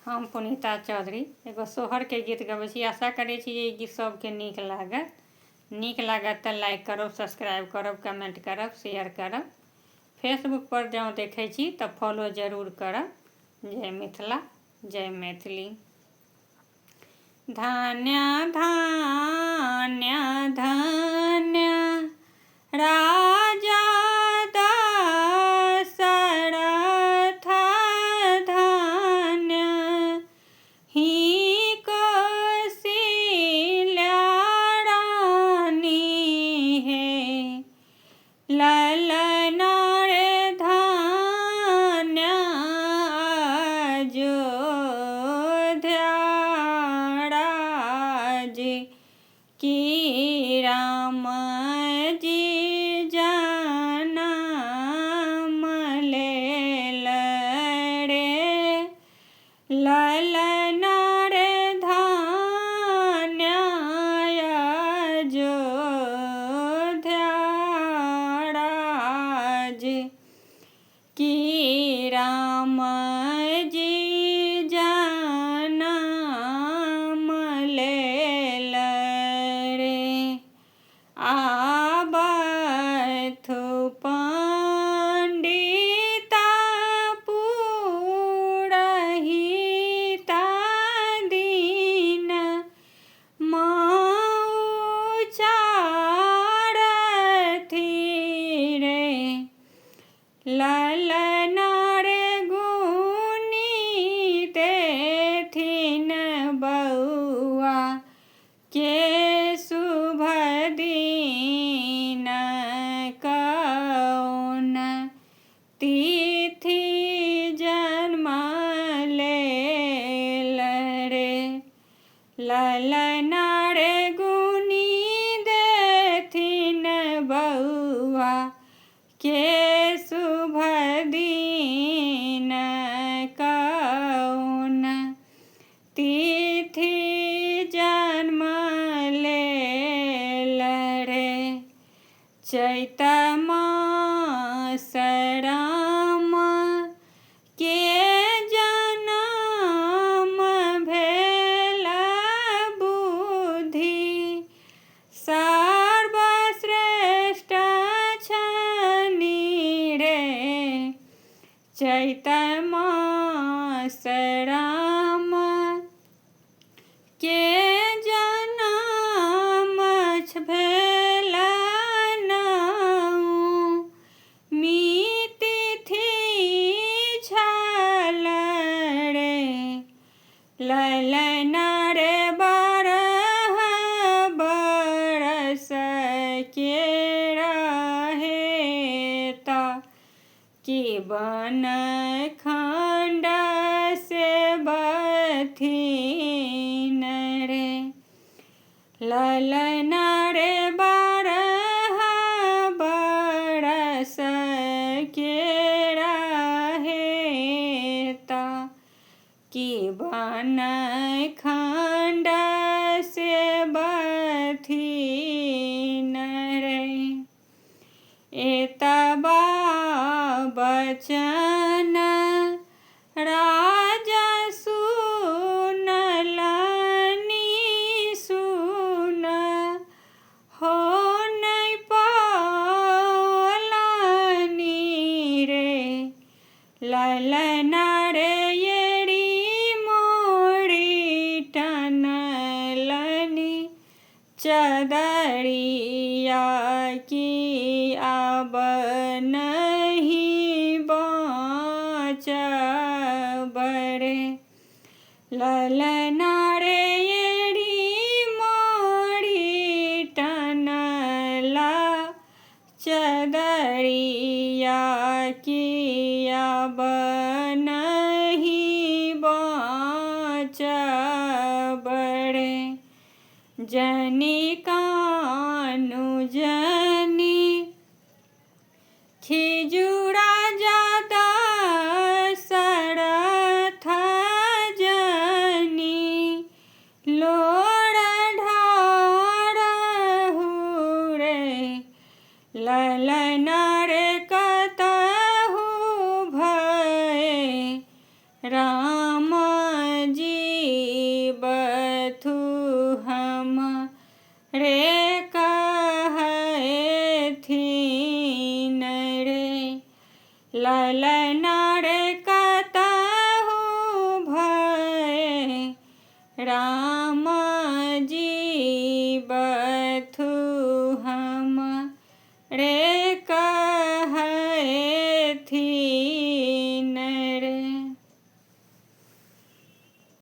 हम पुनीता चौधरी एगो सोहर के गीत गबै छी। आशा करै छी ये गीत सबके नीक लागत तऽ लाइक करब, सब्सक्राइब करब, कमेंट करब, शेयर करब। फेसबुक पर जँ देखै छी तऽ फॉलो जरूर करब। जय मिथिला, जय मैथिली। धन्य धन्य धन्य राजा दशरथ, धन्य ही कौशल्या रानी है। ललना रे धन्य अयोध्या राज की राम जी जनम लेल रे। ललना रे धन्य अयोध्या राज की राम जी जनम लेल रे। आबथु पंडिता पुरहिता दीन मौचारथी रे। ललना रे गुनी देथिन बउआ के शुभ दिन। कौन तिथि जन्म लेल रे। ललना रे गुनी देथिन बउआ के शुभ दिन। कौन तिथि जन्म लेल रे। चैत मास राम के जनम भेल बुद्धि सर्वश्रेष्ठ छनि रे। चैत मास राम के जनम भेल नवमी तिथि छल रे। ललना रे बारह बरस के रहे ता कि बन खंड से बथिन रे। ललना रे बारह बरस के रहे ता कि बन खंड से बथिन रे। एतबा बचन राजा सुनलनि सुन हो नहीं पालनि रे। ललना रे येरी मोरी टनलनि चदरिया की अब नहीं बाँचब रे। ललना रे येरी मोरी टनला चदरिया की अब नहीं बाँचब रे। जनि कानु जनि खिजुरा जादा दशरथ जनि लोर ढारहु रे। ललना रे कतहु भय राम लय लय